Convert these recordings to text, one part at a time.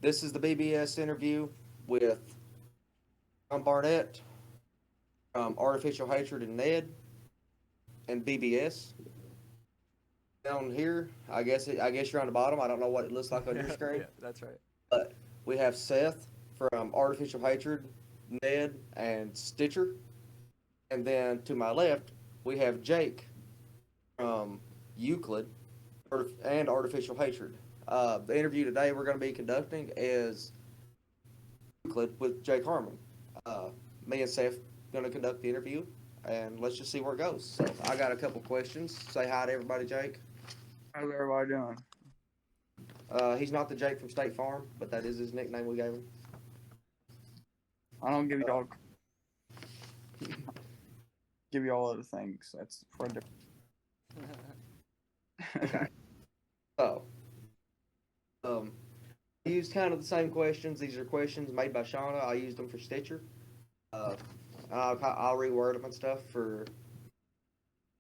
This is the BBS interview with John Barnett, Artificial Hatred and Ned, and BBS. Down here, I guess you're on the bottom. I don't know what it looks like on your screen, Yeah, that's right. but we have Seth from Artificial Hatred, Ned, and Stitcher. And then to my left, we have Jake from Euklid and Artificial Hatred. The interview today we're going to be conducting is Euklid with Jake Harmon. Uh, Me and Seth going to conduct the interview, and let's just see where it goes. So I got a couple questions. Say hi to everybody, Jake. How's everybody doing? He's not the Jake from State Farm, but that is his nickname we gave him. I don't give you all other things. That's for a different. Okay. So, I used kind of the same questions. These are questions made by Shauna. I used them for Stitcher. Uh, I'll reword them and stuff for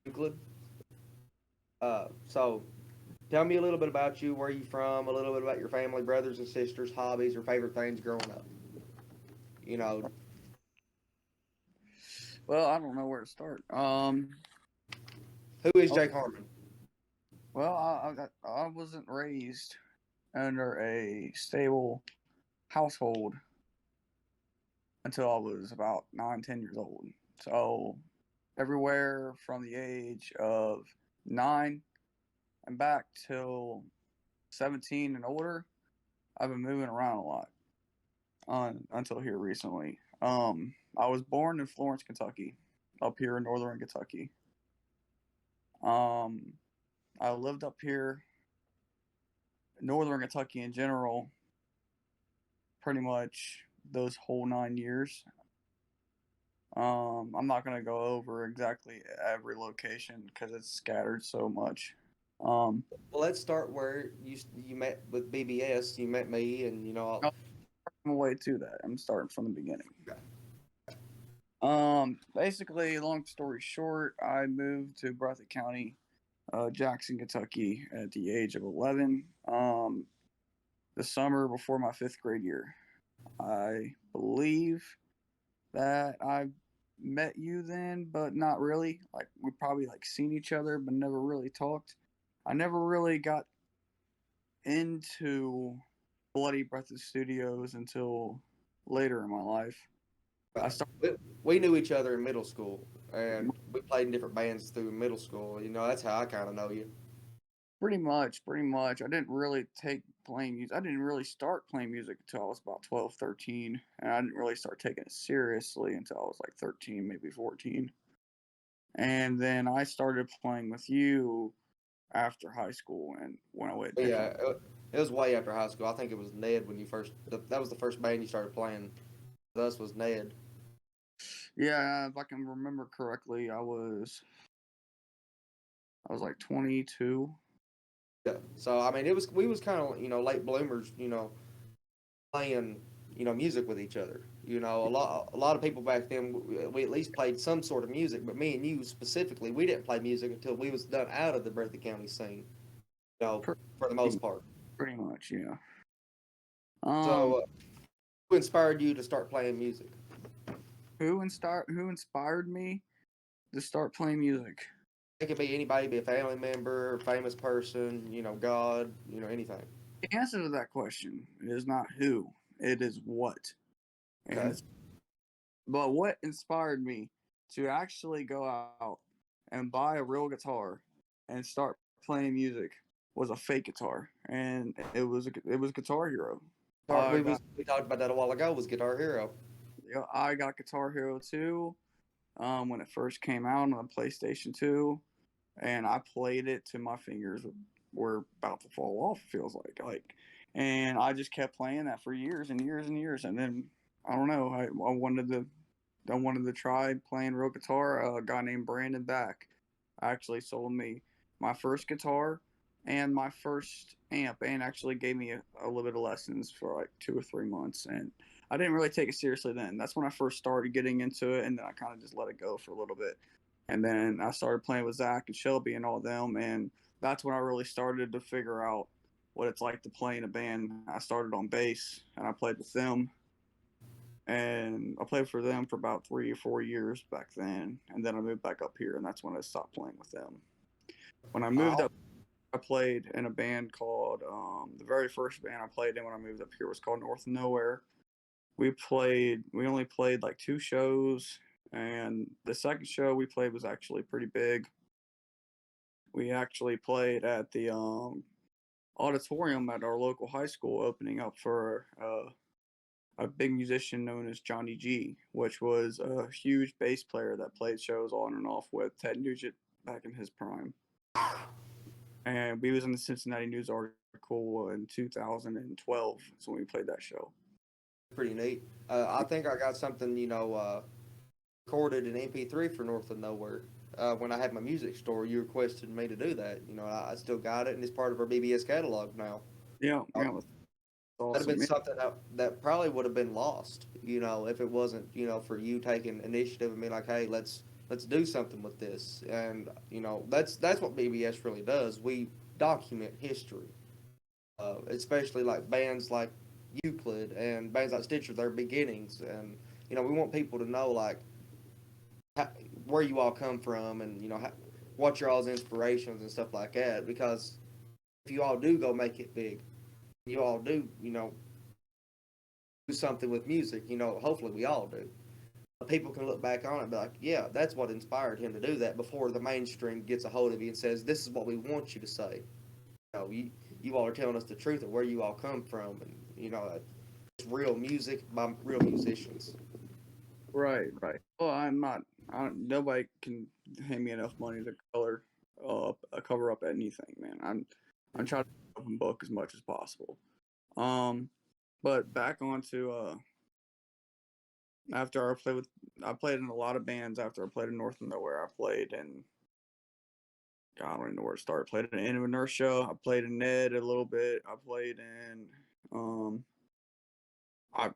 Euclid. So tell me a little bit about you, where you from, a little bit about your family, brothers and sisters, hobbies, or favorite things growing up. You know, Well, I don't know where to start. who is Oh, Jake Harmon? well, I wasn't raised under a stable household until I was about 9, 10 years old. So everywhere from the age of 9 and back till 17 and older, I've been moving around a lot until here recently. I was born in Florence, Kentucky, up here in northern Kentucky. Um, I lived up here, northern Kentucky in general, pretty much those whole 9 years. I'm not gonna go over exactly every location because it's scattered so much. Um, Well, let's start where you met with BBS. You met me, and I'm way to that. I'm starting from the beginning. Okay. Basically, long story short, I moved to Breathitt County, Jackson, Kentucky, at the age of 11. The summer before my fifth grade year. I believe that I met you then, but not really. Like we probably like seen each other, but never really talked. I never really got into Bloody Breathitt Studios until later in my life. I Right. started We knew each other in middle school, and we played in different bands through middle school. That's how I kind of know you. pretty much. I didn't really take playing music. I didn't really start playing music until I was about 12, 13. And I didn't really start taking it seriously until I was like 13, maybe 14. And then I started playing with you after high school and went away But yeah, different. it was way after high school. I think it was Ned when you first. That was the first band you started playing. With us was Ned. Yeah, if I can remember correctly, I was like 22. Yeah. So I mean, we was kind of late bloomers. Playing music with each other. A lot of people back then we at least played some sort of music, but me and you specifically, we didn't play music until we was done out of the Breathitt County scene. For the Pretty, most part. pretty much, yeah. Um, So, who inspired you to start playing music? who inspired me to start playing music? It could be anybody, be a family member, famous person, God, anything. The answer to that question is not who, it is what. And Okay. it's, but what inspired me to actually go out and buy a real guitar and start playing music was a fake guitar, and it was Guitar Hero. I got We talked about that a while ago. Was Guitar Hero? I got Guitar Hero 2 when it first came out on the PlayStation 2, and I played it till my fingers were about to fall off. It feels and I just kept playing that for years and years and years, and then I don't know. I wanted to try playing real guitar. A guy named Brandon Back actually sold me my first guitar and my first amp, and actually gave me a little bit of lessons for like 2 or 3 months. And I didn't really take it seriously then. That's when I first started getting into it, and then I kind of just let it go for a little bit. And then I started playing with Zach and Shelby and all them, and that's when I really started to figure out what it's like to play in a band. I started on bass and I played with them, and I played for them for about 3 or 4 years back then, and then I moved back up here, and that's when I stopped playing with them. When I moved Oh, up, I played in a band called the very first band I played in when I moved up here was called North of Nowhere. We only played like 2 shows, and the second show we played was actually pretty big. We actually played at the auditorium at our local high school, opening up for a big musician known as Johnny G, which was a huge bass player that played shows on and off with Ted Nugent back in his prime. And we was in the Cincinnati News article in 2012. That's when we played that show. pretty neat. I think I got something, recorded in MP3 for North of Nowhere. When I had my music store, you requested me to do that. I still got it, and it's part of our BBS catalog now. Yeah, Uh, yeah, that's That'd have awesome. been something that probably would have been lost, if it wasn't, for you taking initiative and being like, hey, let's do something with this. And that's what BBS really does. We document history, especially like bands like Euklid and bands like Stitcher, their beginnings, and we want people to know like how, where you all come from, and what your all's inspirations and stuff like that. Because if you all do go make it big, you all do do something with music. Hopefully we all do. People can look back on it and be like, yeah, that's what inspired him to do that. Before the mainstream gets a hold of you and says, this is what we want you to say. You all are telling us the truth of where you all come from, and it's real music by real musicians. Right, right. Well, I'm not. Nobody can hand me enough money to cover up anything, man. I'm trying to open book as much as possible. Um, but back on to after I played in a lot of bands. After I played in North of Nowhere, I played in God, I don't even know where to start. I played in Inertia. I played in Ned a little bit. I played in I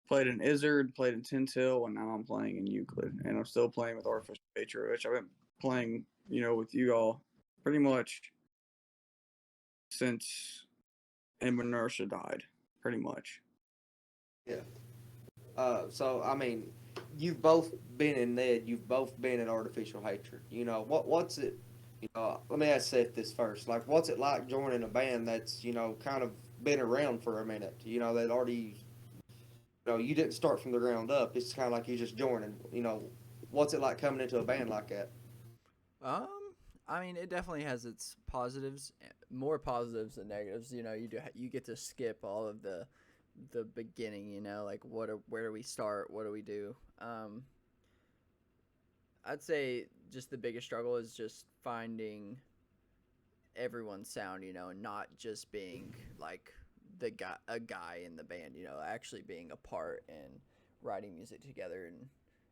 played in Izzard, played in Tintil, and now I'm playing in Euclid. And I'm still playing with Artificial Nature, which I've been playing, with you all pretty much since Inertia died, pretty much. Yeah. So I mean, you've both been in Ned. You've both been in Artificial Hatred. What's it? Let me ask Seth this first. Like, what's it like joining a band that's kind of been around for a minute? That already you didn't start from the ground up. It's kind of like you just joining. What's it like coming into a band like that? Um, I mean, it definitely has its positives, more positives than negatives. You get to skip all of the beginning. Like where do we start? What do we do? I'd say just the biggest struggle is just finding everyone's sound. And not just being like a guy in the band. Actually being a part and writing music together and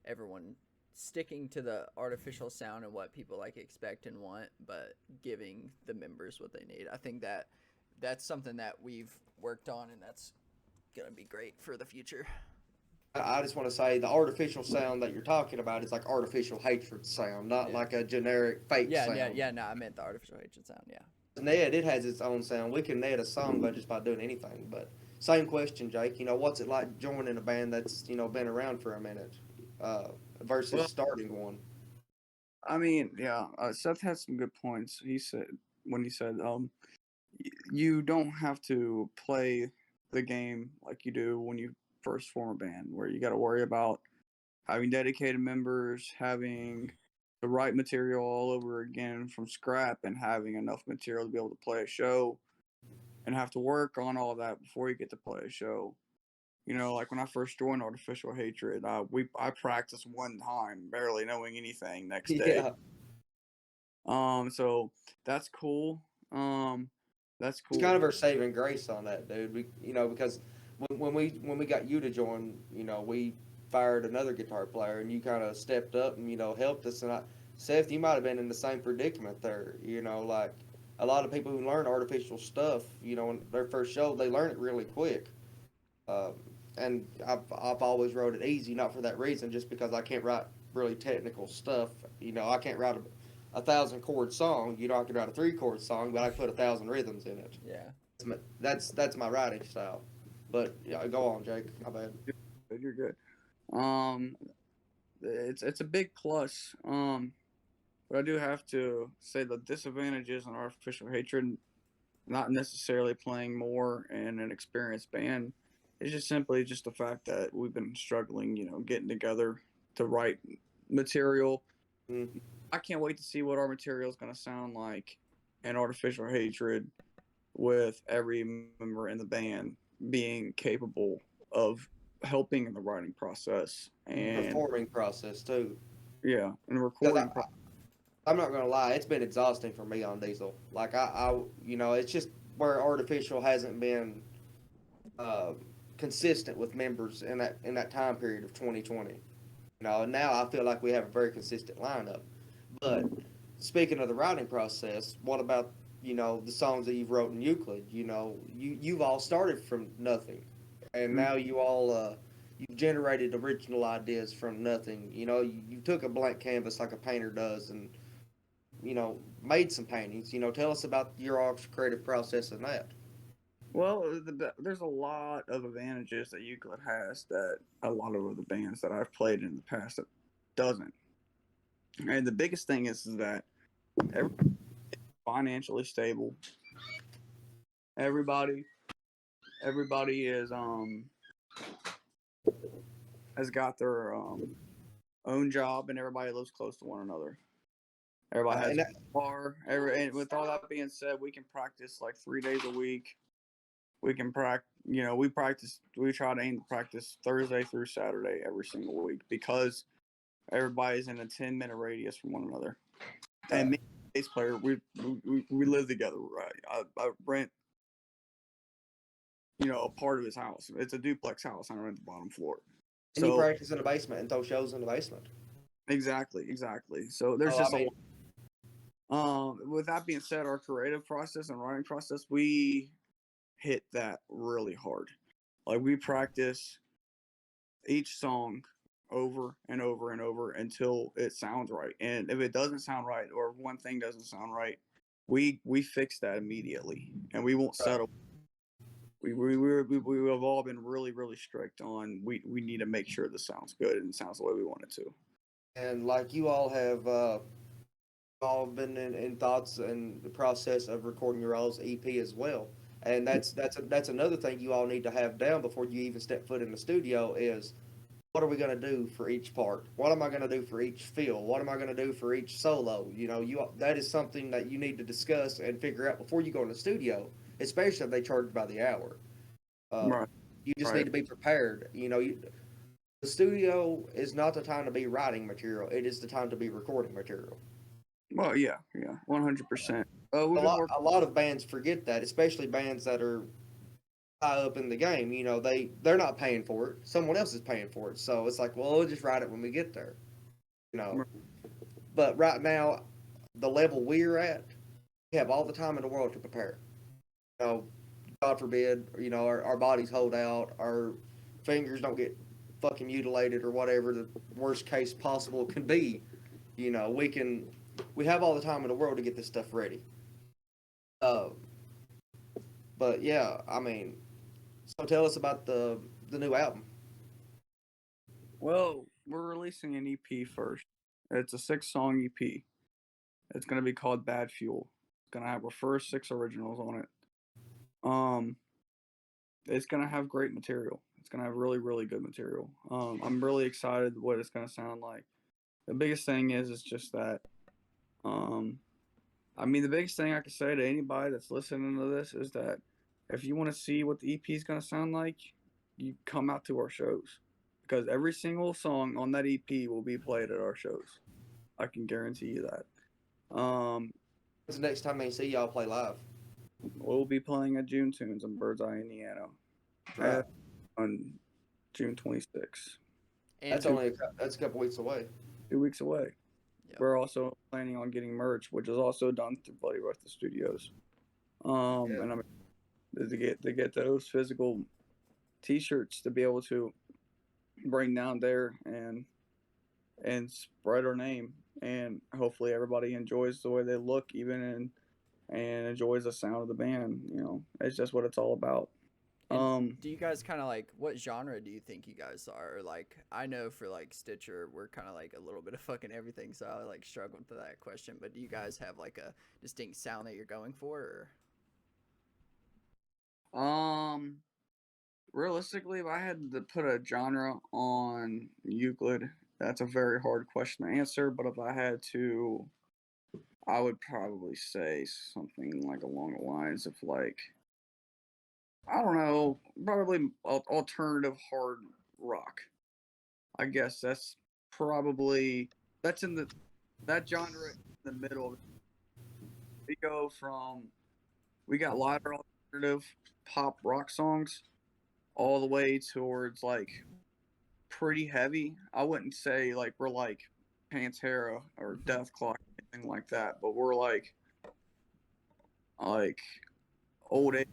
everyone sticking to the artificial sound and what people like expect and want, but giving the members what they need. I think that's something that we've worked on, and that's gonna be great for the future. I just want to say the artificial sound that you're talking about is like artificial hatred sound, not Yeah. like a generic fake Yeah, sound. yeah, yeah. No, I meant the artificial hatred sound. Yeah. Ned, it has its own sound. We can Ned a song by just by doing anything. But same question, Jake. What's it like joining a band that's been around for a minute versus Well, starting one? I mean, yeah, Seth had some good points. He said, you don't have to play the game like you do when you first form a band, where you got to worry about having dedicated members, having the right material all over again from scrap, and having enough material to be able to play a show, and have to work on all that before you get to play a show. Like when I first joined Artificial Hatred, I practiced one time, barely knowing anything next day. Yeah, So that's cool. That's it's cool. kind of our saving grace on that, dude. Because when we got you to join, we fired another guitar player, and you kind of stepped up and helped us. And Seth, you might have been in the same predicament there. Like a lot of people who learn artificial stuff, in their first show, they learn it really quick. Um, and I've always wrote it easy, not for that reason, just because I can't write really technical stuff. I can't write 1,000 chord song. You know, I could write a 3 chord song, but I put 1,000 rhythms in it. Yeah. That's my writing style. But yeah, go on, Jake. My bad. You're good. Um, it's a big plus. But I do have to say the disadvantages in artificial hatred, not necessarily playing more in an experienced band, is just simply just the fact that we've been struggling, getting together to write material. Mm. I can't wait to see what our material is going to sound like in artificial hatred with every member in the band being capable of helping in the writing process and Performing process too. yeah, and Because recording. I'm not gonna lie, it's been exhausting for me on Diesel. Like it's just where artificial hasn't been uh, consistent with members in that time period of 2020. Now I feel like we have a very consistent lineup. But speaking of the writing process, what about the songs that you've wrote in Euklid? You've all started from nothing, and now you've generated original ideas from nothing. You took a blank canvas like a painter does, and made some paintings. Tell us about your creative process in that. Well, there's a lot of advantages that Euclid has that a lot of other bands that I've played in the past that doesn't. And the biggest thing is that everybody's financially stable. Everybody, everybody is has got their own job, and everybody lives close to one another. Everybody has And a bar. And with all that being said, we can practice like 3 days a week. We can practice, we try to aim to practice Thursday through Saturday every single week because everybody's in a 10-minute radius from one another. And me and the bass player, we live together, right? I rent, a part of his house. It's a duplex house. I rent the bottom floor. and you So practice in the basement and throw shows in the basement. exactly. So there's Oh, just I mean, with that being said, our creative process and writing process, we hit that really hard. Like we practice each song over and over and over until it sounds right. And if it doesn't sound right or one thing doesn't sound right, we fix that immediately and we won't settle. We have all been really, really strict on we need to make sure this sounds good and sounds the way we want it to. and like you all have all been in thoughts and the process of recording your all's EP as well. And that's another thing you all need to have down before you even step foot in the studio is what are we going to do for each part? What am I going to do for each fill? What am I going to do for each solo? That is something that you need to discuss and figure out before you go in the studio, especially if they charge by the hour. Right. You just Right. need to be prepared. The studio is not the time to be writing material. It is the time to be recording material. Well, yeah, 100%. A We've been lot, working. a lot of bands forget that, especially bands that are high up in the game. They're not paying for it. Someone else is paying for it. So it's like, well, we'll just write it when we get there. You know. But right now, the level we're at, we have all the time in the world to prepare. God forbid, our bodies hold out, our fingers don't get fucking mutilated or whatever the worst case possible can be. We have all the time in the world to get this stuff ready. Uh, but yeah, I mean, so tell us about the new album. Well, we're releasing an EP first. It's a 6-song EP. It's gonna be called Bad Fuel. It's gonna have our first 6 originals on it. It's gonna have great material. It's gonna have really, really good material. I'm really excited what it's gonna sound like. The biggest thing is just that. The biggest thing I can say to anybody that's listening to this is that if you want to see what the EP is gonna sound like, you come out to our shows because every single song on that EP will be played at our shows. I can guarantee you that. When's the next time they see y'all play live? We'll be playing at June Tunes in Birdseye, Indiana, Right. on June 26th. And That's a couple weeks away. 2 weeks away. Yep. We're also planning on getting merch, which is also done through Bloody Roasted Studios. And I'm to get those physical T-shirts to be able to bring down there and spread our name and hopefully everybody enjoys the way they look, even and enjoys the sound of the band. You know, it's just what it's all about. And do you guys kind of like, what genre do you think you guys are? Like, I know for like Stitcher, we're kind of like a little bit of fucking everything, so I like struggled with that question. But do you guys have like a distinct sound that you're going for? Or? Realistically, if I had to put a genre on Euklid, that's a very hard question to answer. But if I had to, I would probably say something like along the lines of like, I don't know, probably alternative hard rock. I guess that's probably that's in the that genre in the middle. We go from we got lighter alternative pop rock songs all the way towards like pretty heavy. I wouldn't say like we're like Pantera or Mm-hmm. Death Clock, anything like that, but we're like old age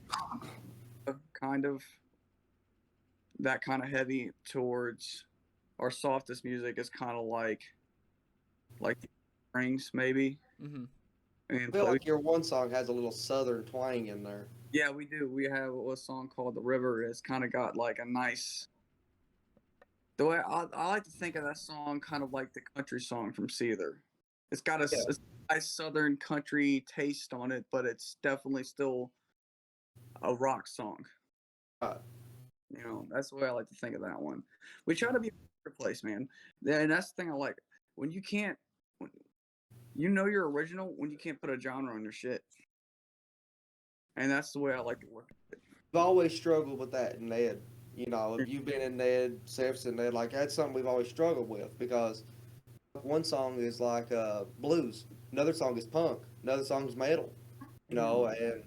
kind of that kind of heavy towards our softest music is kind of like the Springs maybe Mm-hmm. and I feel play. like your one song has a little southern twang in there. Yeah, we do. We have a song called "The River." It's kind of got like a nice. The way I like to think of that song, kind of like the country song from Seether. It's got Yeah. a nice southern country taste on it, but it's definitely still a rock song. Right. You know, that's the way I like to think of that one. We try to be a place, man. And that's the thing I like. When you can't, when, you know you're original when you can't put a genre on your shit. And that's the way I like to work. I've always struggled with that in Ned. You know, if you've been in Ned, Steph's in Ned, like that's something we've always struggled with because one song is like blues, another song is punk, another song is metal. You know, and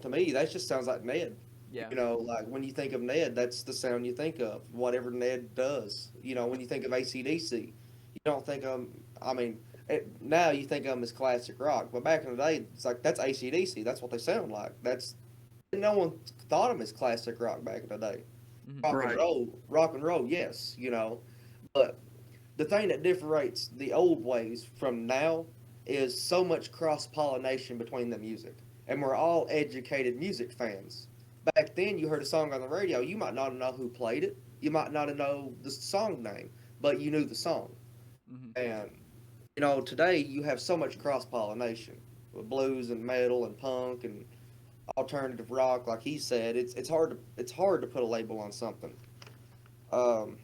to me, that just sounds like Ned. Yeah. You know, like when you think of Ned, that's the sound you think of. Whatever Ned does. You know, when you think of AC/DC, you don't think of. I mean, now you think of them as classic rock, but back in the day, it's like that's AC/DC. That's what they sound like. That's no one thought of them as classic rock back in the day. Mm-hmm. Right. Rock and roll, yes, you know. But the thing that differentiates the old ways from now is so much cross pollination between the music, and we're all educated music fans. Back then, you heard a song on the radio, you might not know who played it, you might not know the song name, but you knew the song. Mm-hmm. And you know, today you have so much cross pollination with blues and metal and punk and alternative rock. Like he said, it's hard to put a label on something. Um,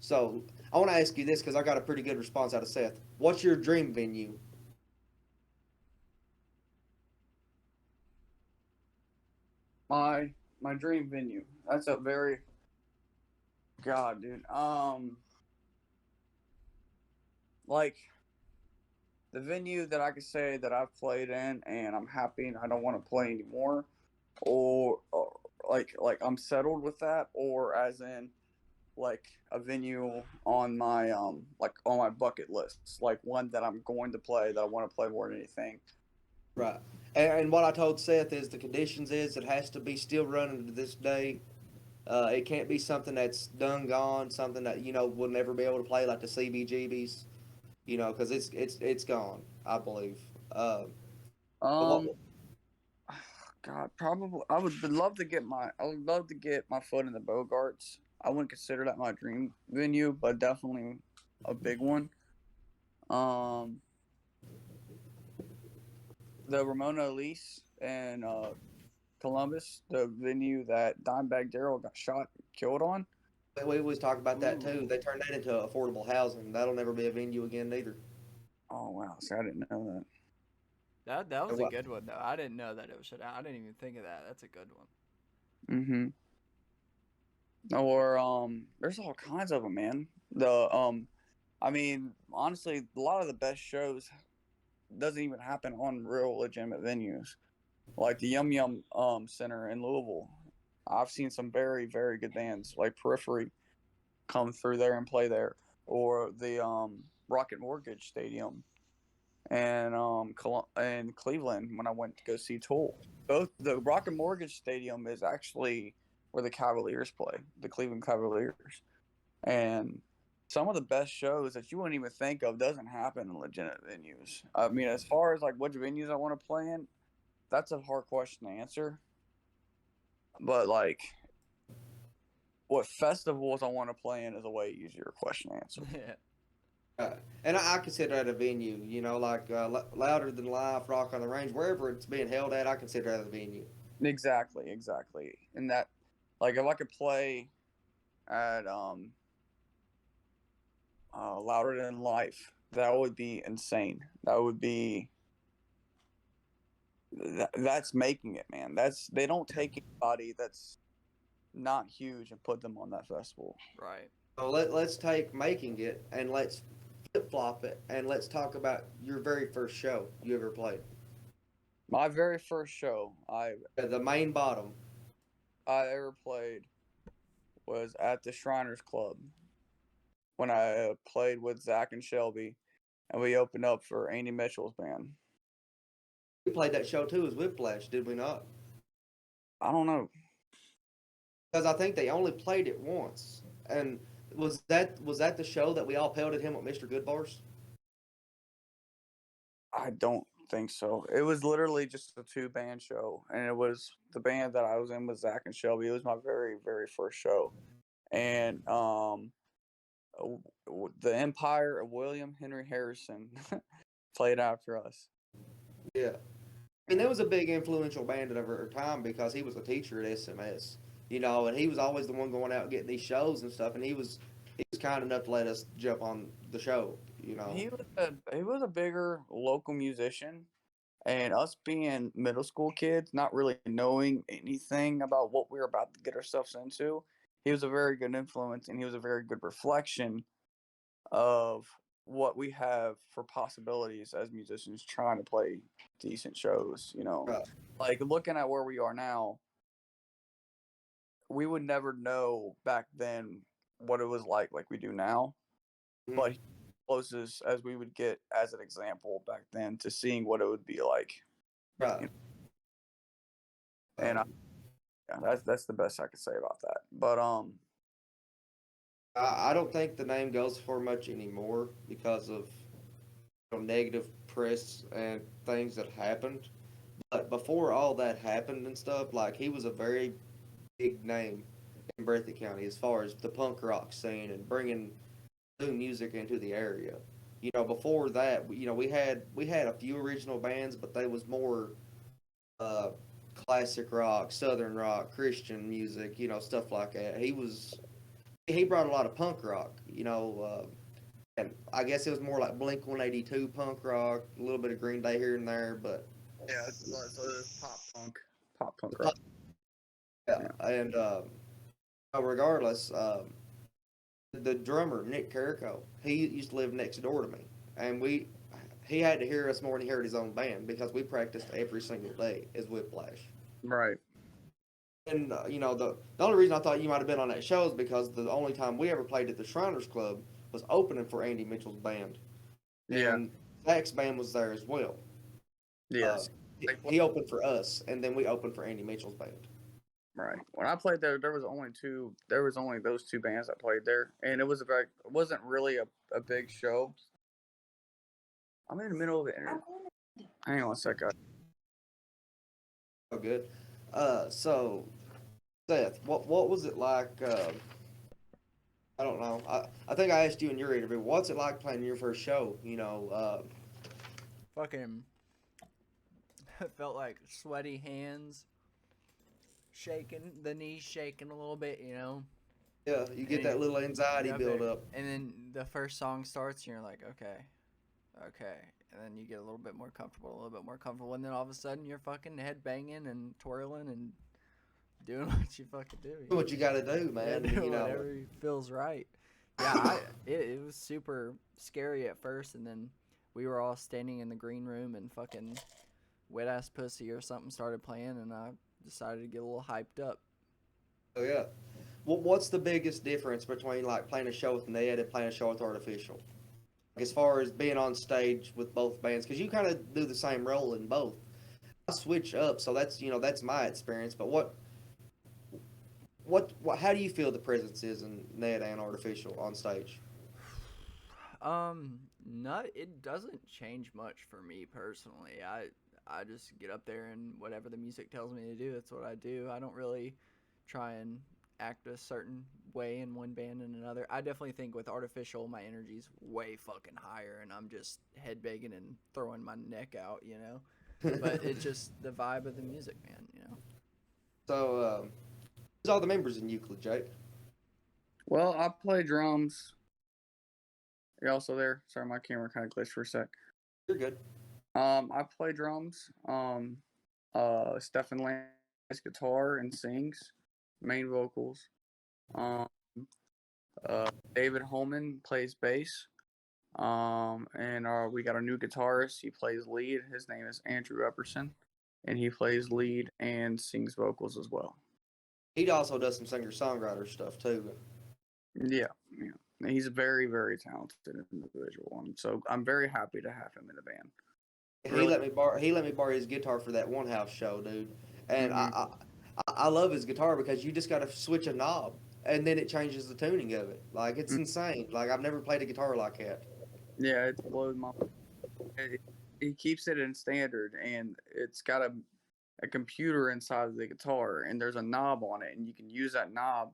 so I want to ask you this because I got a pretty good response out of Seth. What's your dream venue? My dream venue. That's a very God, dude. Like the venue that I could say that I've played in and I'm happy and I don't want to play anymore, or like I'm settled with that, or as in like a venue on my like on my bucket list, like one that I'm going to play that I want to play more than anything. Right. And what I told Seth is the conditions is it has to be still running to this day. It can't be something that's done gone, something that you know we'll never be able to play like the CBGBs. You know, because it's gone. I believe. But what? Um, God, probably I would love to get my foot in the Bogarts. I wouldn't consider that my dream venue, but definitely a big one. Um, the Ramona Elise and Columbus, the venue that Dimebag Darrell got shot, killed on. We always talk about that Ooh. too. They turned that into affordable housing. That'll never be a venue again, neither. Oh wow! See, I didn't know that. That And was a what? good one though. I didn't know that it was shut down. I didn't even think of that. That's a good one. Mm-hmm. Or there's all kinds of them, man. The I mean, honestly, a lot of the best shows doesn't even happen on real legitimate venues, like the Yum Yum Center in Louisville. I've seen some very very good bands like Periphery come through there and play there, or the Rocket Mortgage Stadium and and Cleveland when I went to go see Tool. Both the Rocket Mortgage Stadium is actually where the Cavaliers play, the Cleveland Cavaliers, and some of the best shows that you wouldn't even think of doesn't happen in legitimate venues. I mean, as far as like which venues I want to play in, that's a hard question to answer. But like, what festivals I want to play in is a way easier question to answer. Yeah. And I consider that a venue, you know, like Louder Than Life, Rock on the Range, wherever it's being held at, I consider that a venue. Exactly, exactly. And that, like, if I could play at Louder Than Life, that would be insane. That would be that's making it, man. They don't take anybody that's not huge and put them on that festival. Right. So let's take making it and let's flip flop it and let's talk about your very first show you ever played. My very first show The main bottom. I ever played was at the Shriners Club when I played with Zach and Shelby, and we opened up for Andy Mitchell's band. We played that show too as Whiplash, did we not? I don't know. Because I think they only played it once. And was that the show that we all pelted him with Mr. Goodbars? I don't think so. It was literally just a 2-band show, and it was the band that I was in with Zach and Shelby. It was my very, very first show, and the Empire of William Henry Harrison played after us. Yeah. I mean, there was a big influential band at our time because he was a teacher at SMS, you know, and he was always the one going out and getting these shows and stuff, and he was kind enough to let us jump on the show, you know. He was a bigger local musician, and us being middle school kids, not really knowing anything about what we were about to get ourselves into, he was a very good influence, and he was a very good reflection of what we have for possibilities as musicians trying to play decent shows, you know. Right. Like looking at where we are now, we would never know back then what it was like we do now. Mm-hmm. But closest as we would get as an example back then to seeing what it would be like. Right. You know? And yeah, that's the best I could say about that. But I don't think the name goes for much anymore because of negative press and things that happened. But before all that happened and stuff, like he was a very big name in Breathitt County as far as the punk rock scene and bringing new music into the area. You know, before that, you know, we had a few original bands, but they was more uh, classic rock, southern rock, Christian music, you know, stuff like that. He brought a lot of punk rock, you know, and I guess it was more like Blink 182 punk rock, a little bit of Green Day here and there, but yeah, it's pop punk rock. yeah, and regardless, the drummer Nick Carrico, he used to live next door to me, and he had to hear us more than he heard his own band because we practiced every single day as Whiplash. Right. And you know, the only reason I thought you might have been on that show is because the only time we ever played at the Shriners Club was opening for Andy Mitchell's band. Yeah. And Zach's band was there as well. Yes. He opened for us, and then we opened for Andy Mitchell's band. Right. When I played there, there was only those 2 bands that played there, and it wasn't really a big show. I'm in the middle of the interview. Hang on a second. Oh, good. So Seth, what was it like? I don't know. I think I asked you in your interview. What's it like playing your first show? You know. Fucking felt like sweaty hands, shaking, the knees shaking a little bit, you know. Yeah, you get that little anxiety build up. And then the first song starts, and you're like, okay. And then you get a little bit more comfortable, and then all of a sudden you're fucking head banging and twirling and doing what you fucking do. Do what you got to do, man. Yeah, you know, whatever feels right. Yeah, it was super scary at first, and then we were all standing in the green room, and fucking Wet Ass Pussy or something started playing, and I decided to get a little hyped up. Oh yeah. Well, what's the biggest difference between like playing a show with Ned and playing a show with Artificial? As far as being on stage with both bands, because you kind of do the same role in both. I switch up, so that's my experience. But what how do you feel the presence is in Ned and Artificial on stage? Not it doesn't change much for me personally. I just get up there and whatever the music tells me to do, that's what I do. I don't really try and act a certain way in one band and another. I definitely think with Artificial my energy's way fucking higher and I'm just headbanging and throwing my neck out, you know. But it's just the vibe of the music, man, you know. So, who's all the members in Euclid, Jake? Well, I play drums. You're also there. Sorry, my camera kind of glitched for a sec. You're good. I play drums. Stefan Lance plays guitar and sings, main vocals. Um, David Holman plays bass. And we got a new guitarist. He plays lead. His name is Andrew Epperson, and he plays lead and sings vocals as well. He also does some singer-songwriter stuff too. Yeah, yeah. He's a very, very talented individual, and so I'm very happy to have him in the band. He let me borrow his guitar for that one house show, dude. And I love his guitar because you just got to switch a knob and then it changes the tuning of it. Like it's insane. Like I've never played a guitar like that. Yeah, it blows my. He keeps it in standard, and it's got a computer inside of the guitar, and there's a knob on it, and you can use that knob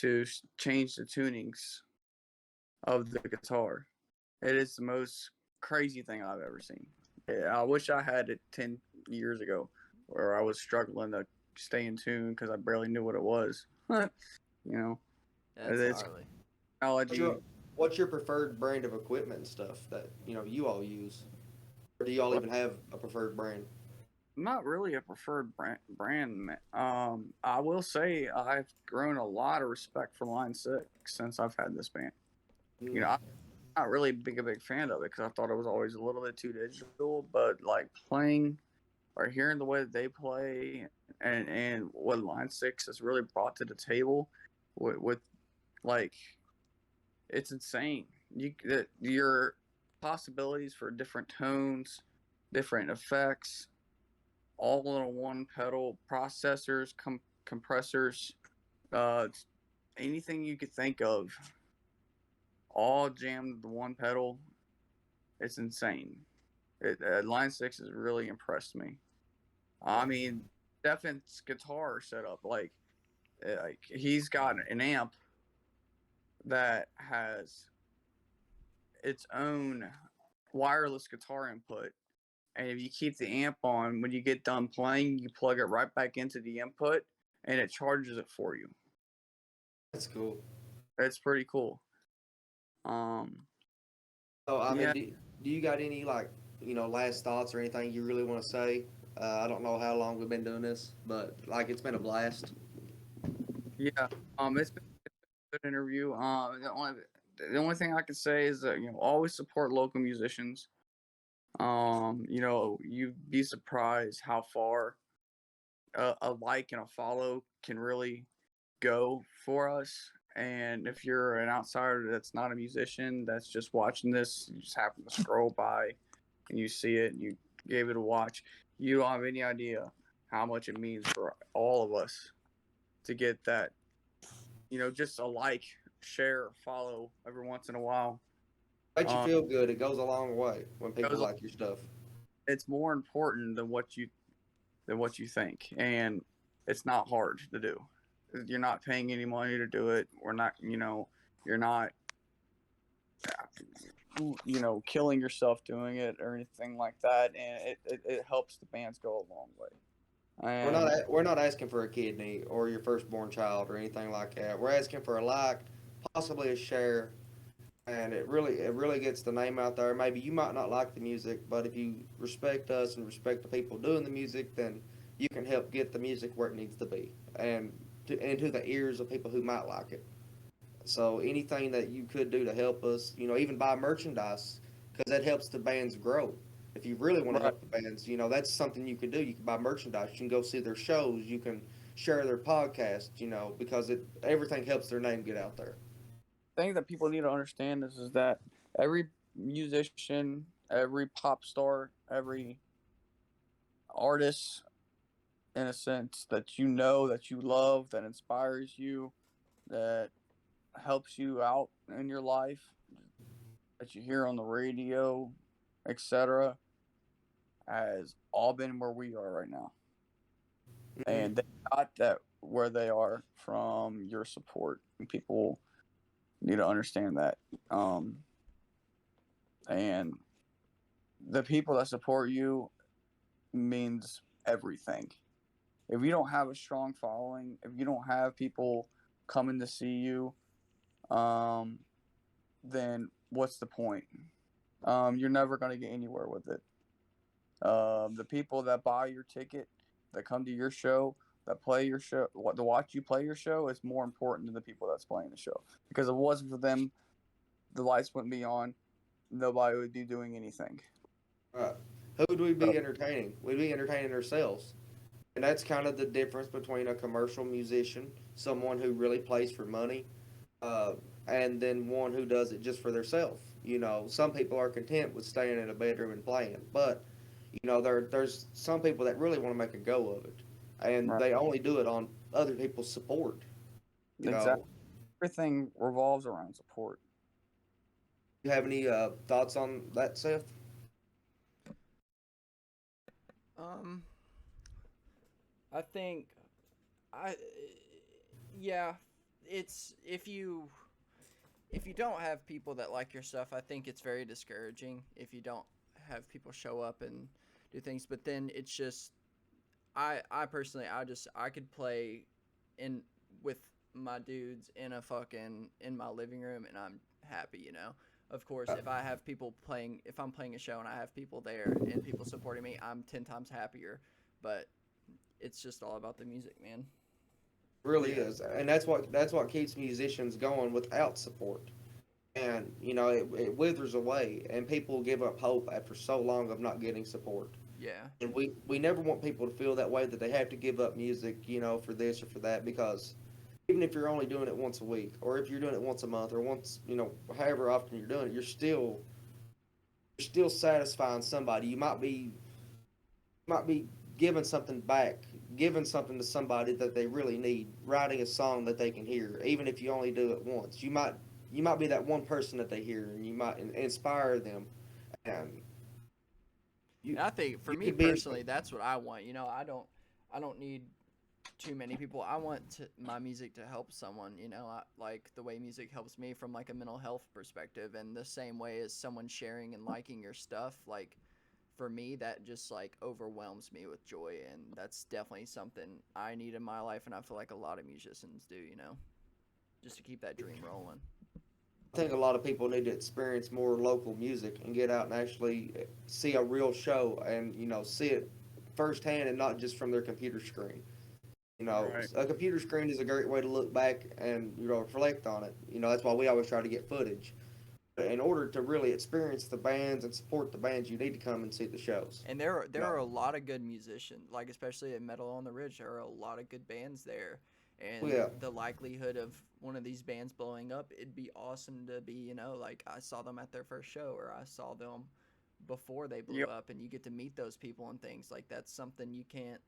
to change the tunings of the guitar. It is the most crazy thing I've ever seen. I wish I had it 10 years ago, where I was struggling to stay in tune because I barely knew what it was. You know, That's it's gnarly. technology. What's your preferred brand of equipment and stuff that you all use, or do you all even have a preferred brand? Not really a preferred brand. I will say I've grown a lot of respect for Line 6 since I've had this band. You know, I'm not really a big fan of it because I thought it was always a little bit too digital, but like playing or hearing the way that they play and what Line 6 has really brought to the table with like, it's insane. Your possibilities for different tones, different effects, all in one pedal, processors, compressors, uh, anything you could think of, all jammed to one pedal. It's insane. Line 6 has really impressed me. I mean, Stefan's guitar setup, like he's got an amp that has its own wireless guitar input. And if you keep the amp on, when you get done playing, you plug it right back into the input and it charges it for you. That's cool. It's pretty cool. So I mean, Yeah, do you got any last thoughts or anything you really want to say? I don't know how long we've been doing this, but like it's been a blast. yeah. It's been a good interview. The only thing I can say is that always support local musicians. You'd be surprised how far a like and a follow can really go for us. And if you're an outsider that's not a musician, that's just watching this, you just happen to scroll by and you see it and you gave it a watch, you don't have any idea how much it means for all of us to get that, just a like, share, follow every once in a while. Makes you feel good. It goes a long way when people Goes, like your stuff. it's more important than what you think, and it's not hard to do. You're not paying any money to do it. We're not, you're not, killing yourself doing it or anything like that, and it helps the bands go a long way. And We're not asking for a kidney or your firstborn child or anything like that. We're asking for a like, possibly a share, and it really gets the name out there. Maybe you might not like the music, but if you respect us and respect the people doing the music, then you can help get the music where it needs to be and into the ears of people who might like it. So anything that you could do to help us, even buy merchandise, because that helps the bands grow. If you really want to right, help the bands, that's something you can do. You can buy merchandise. You can go see their shows. You can share their podcast. Because everything helps their name get out there. thing that people need to understand is that every musician, every pop star, every artist, in a sense, that that you love, that inspires you, that helps you out in your life, that you hear on the radio, etc., has all been where we are right now. Mhm. And they got that where they are from your support. And people need to understand that. And the people that support you means everything. If you don't have a strong following, if you don't have people coming to see you, then what's the point? You're never going to get anywhere with it. The people that buy your ticket, that come to your show, that play your show, to watch you play your show is more important than the people that's playing the show. Because if it wasn't for them, the lights wouldn't be on. Nobody would be doing anything. Right. Who would we So, be entertaining? We'd be entertaining ourselves. And that's kind of the difference between a commercial musician, someone who really plays for money, uh, and then one who does it just for themselves. You know, some people are content with staying in a bedroom and playing, but there's some people that really want to make a go of it, and right. they only do it on other people's support. You Exactly. know, Everything revolves around support. you have any thoughts on that, Seth? Um, I think I yeah, it's if you don't have people that like your stuff, I think it's very discouraging if you don't have people show up and do things. But then it's just I personally I could play in with my dudes in a fucking in my living room and I'm happy, you know. Of course, Uh, if I have people playing, if I'm playing a show and I have people there and people supporting me, I'm 10 times happier. But it's just all about the music, man. really is, and that's what keeps musicians going without support. And it withers away, and people give up hope after so long of not getting support. Yeah. And we never want people to feel that way, that they have to give up music, for this or for that, because even if you're only doing it once a week, or if you're doing it once a month, or once, however often you're doing it, you're still satisfying somebody. You might be giving something back, giving something to somebody that they really need, writing a song that they can hear, even if you only do it once. You might be that one person that they hear, and you might inspire them, and you And I think for you me could be. personally, that's what I want. You know, I don't need too many people. I want my music to help someone, you know, like the way music helps me from like a mental health perspective, and the same way as someone sharing and liking your stuff, like for me that just like overwhelms me with joy, and that's definitely something I need in my life, and I feel like a lot of musicians do, you know, just to keep that dream rolling. I think a lot of people need to experience more local music and get out and actually see a real show, and see it firsthand, and not just from their computer screen. Right. A computer screen is a great way to look back and reflect on it. That's why we always try to get footage. But in order to really experience the bands and support the bands, you need to come and see the shows. And there are No. a lot of good musicians, like especially at Metal on the Ridge. There are a lot of good bands there, Well, and yeah, the likelihood of one of these bands blowing up, it'd be awesome to be, you know, like I saw them at their first show, or I saw them before they blew Yep. up, and you get to meet those people and things like that's something you can't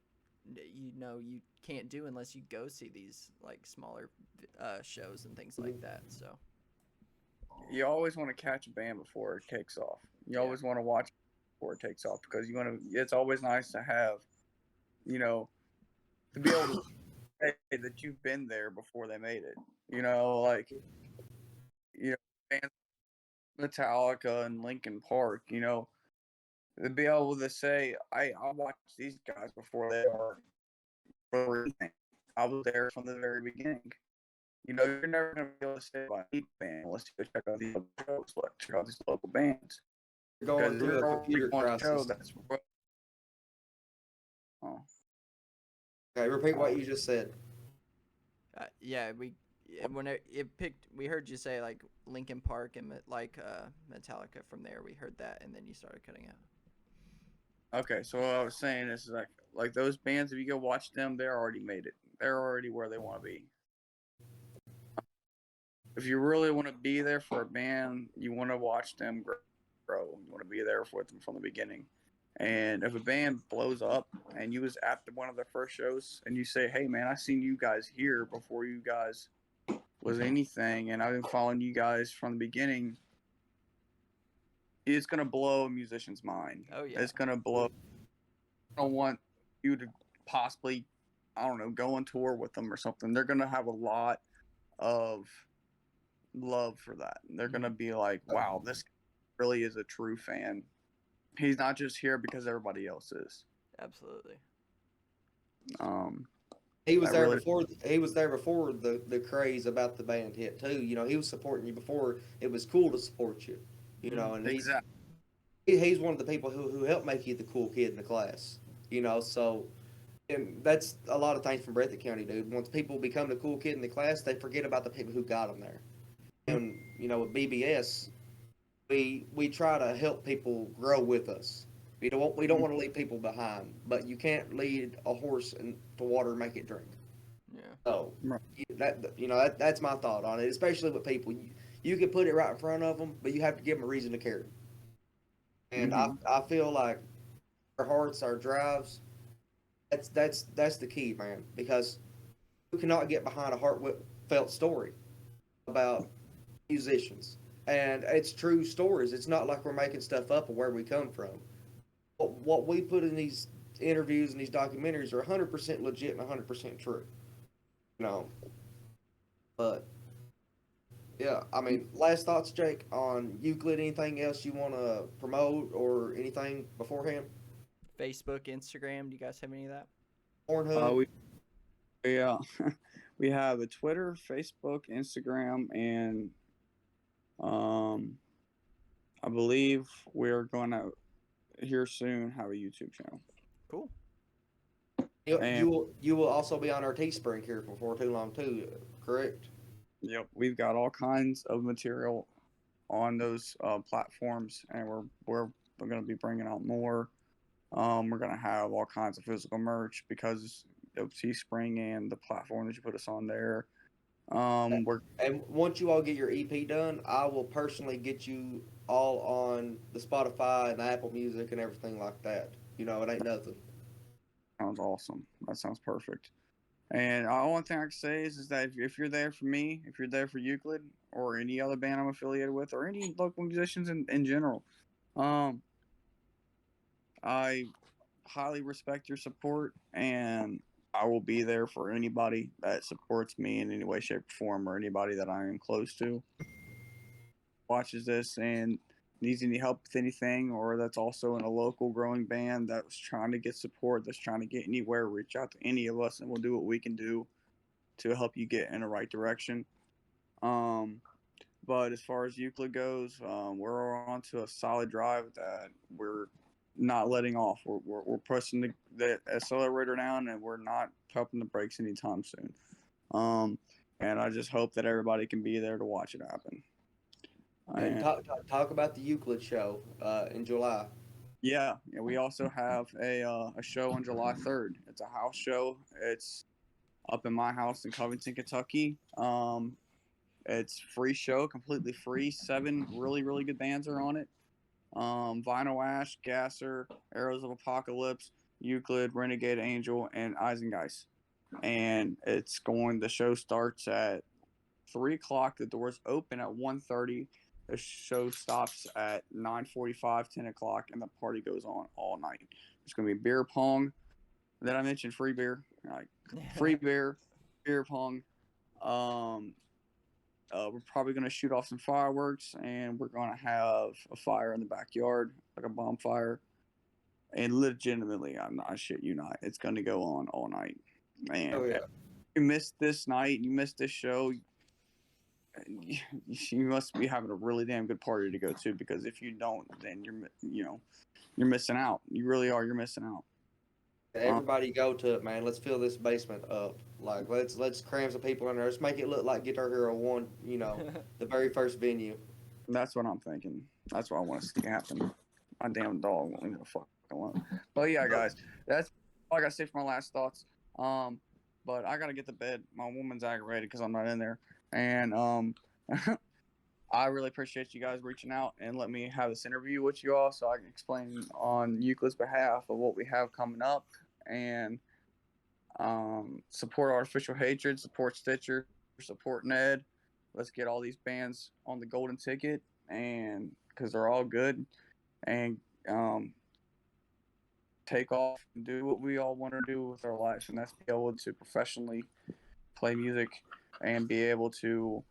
do unless you go see these like smaller shows and things like that. So You always want to catch a band before it takes off. You yeah, always want to watch before it takes off because you want to. It's always nice to have, you know, to be able to say that you've been there before they made it. Like you know, bands Metallica and Linkin Park. To be able to say, I watched these guys before they were anything. I was there from the very beginning. You're never gonna be able to say about any band unless you go check out these local shows, like check out these local bands. you're Because going if through you're a already computer on a show crisis. that's oh, Okay, repeat uh, what you just said. yeah, when it picked, we heard you say like Linkin Park and like Metallica. From there, we heard that, and then you started cutting out. okay, so what I was saying is like those bands, if you go watch them, they're already made it. They're already where they want to be. If you really want to be there for a band, you want to watch them grow. You want to be there with them from the beginning. And if a band blows up and you was at one of their first shows and you say, "Hey man, I seen you guys here before you guys was anything, and I've been following you guys from the beginning," it's gonna blow a musician's mind. Oh, yeah. It's gonna blow. I don't want you to possibly, I don't know, go on tour with them or something. They're gonna have a lot of love for that. They're gonna be like, wow, this really is a true fan. He's not just here because everybody else is. Absolutely. He was I there really- before. He was there before the craze about the band hit too. You know, he was supporting you before it was cool to support you. You know, and Exactly. he's one of the people who helped make you the cool kid in the class. You know, so and that's a lot of things from Breathitt County, dude. Once people become the cool kid in the class, they forget about the people who got them there. And you know, with BBS, we try to help people grow with us. We don't want to leave people behind, but you can't lead a horse into water and make it drink. Yeah. So Right. that's my thought on it. Especially with people, you can put it right in front of them, but you have to give them a reason to care. And I feel like our hearts, our drives, that's the key, man. Because you cannot get behind a heartfelt story about musicians, and it's true stories. It's not like we're making stuff up of where we come from. What we put in these interviews and these documentaries are 100% legit and 100% true. You know, but yeah, I mean, last thoughts, Jake, on Euklid. Anything else you want to promote or anything beforehand? Facebook, Instagram. Do you guys have any of that? Pornhub. We have a Twitter, Facebook, Instagram, and I believe we're going to here soon have a YouTube channel. Cool. And You will also be on our Teespring here before too long too, correct? yep, we've got all kinds of material on those platforms, and we're going to be bringing out more. We're going to have all kinds of physical merch because of Teespring and the platform that you put us on there. We're And once you all get your EP done, I will personally get you all on the Spotify and Apple Music and everything like that. You know, it ain't nothing. sounds awesome. That sounds perfect. And the only thing I can say is that if you're there for me, if you're there for Euklid or any other band I'm affiliated with, or any local musicians in general, I highly respect your support, and I will be there for anybody that supports me in any way, shape, or form, or anybody that I am close to watches this and needs any help with anything, or that's also in a local growing band that was trying to get support, that's trying to get anywhere. Reach out to any of us, and we'll do what we can do to help you get in the right direction. But as far as Euclid goes, we're on to a solid drive that we're not letting off. We're pressing the accelerator down, and we're not pumping the brakes anytime soon. And I just hope that everybody can be there to watch it happen. And talk about the Euklid show in July. Yeah, we also have a show on July 3rd. It's a house show. It's up in my house in Covington, Kentucky. It's free show, completely free. 7 really, really good bands are on it. Vinyl Ash, Gasser, Arrows of Apocalypse, Euklid, Renegade Angel, and Eisengeist. And the show starts at 3 o'clock. The doors open at 1:30. The show stops at 9:45, 10 o'clock, and the party goes on all night. There's going to be beer pong. Then I mentioned free beer. Free beer, beer pong. We're probably going to shoot off some fireworks, and we're going to have a fire in the backyard, like a bonfire. And legitimately, I'm not shit you not. It's going to go on all night. And Oh yeah. if you missed this night, you missed this show, you must be having a really damn good party to go to, because if you don't, then you're missing out. You really are. You're missing out. Everybody go to it, man. Let's fill this basement up. Like let's cram some people in there. Let's make it look like Guitar Hero 1. You know, the very first venue. That's what I'm thinking. That's what I want to see happen. My damn dog won't leave the fuck alone. But yeah, guys, that's all I gotta say for my last thoughts. But I gotta get to bed. My woman's aggravated because I'm not in there, and I really appreciate you guys reaching out and let me have this interview with you all so I can explain on Euclid's behalf of what we have coming up, and support Artificial Hatred, support Stitcher, support Ned. Let's get all these bands on the golden ticket and because they're all good, and take off and do what we all want to do with our lives, and that's be able to professionally play music and be able to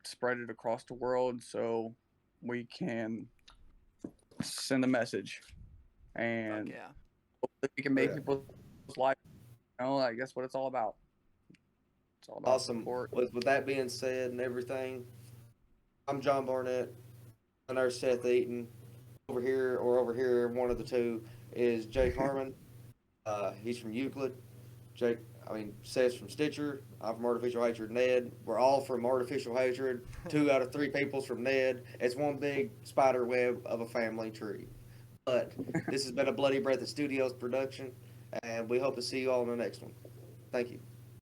spread it across the world so we can send a message Fuck and yeah. hopefully we can make Yeah. people's life. You know, like that's what it's all about. It's all about Awesome. support. With that being said and everything, I'm John Barnett, and our Seth Eaton. Over here, one of the two is Jake Harmon. He's from Euklid. Jake, Seth's from Stitcher. I'm from Artificial Hatred. Ned. We're all from Artificial Hatred. 2 out of 3 people's from Ned. It's one big spider web of a family tree. But this has been a Bloody Breath of Studios production, and we hope to see you all in the next one. Thank you.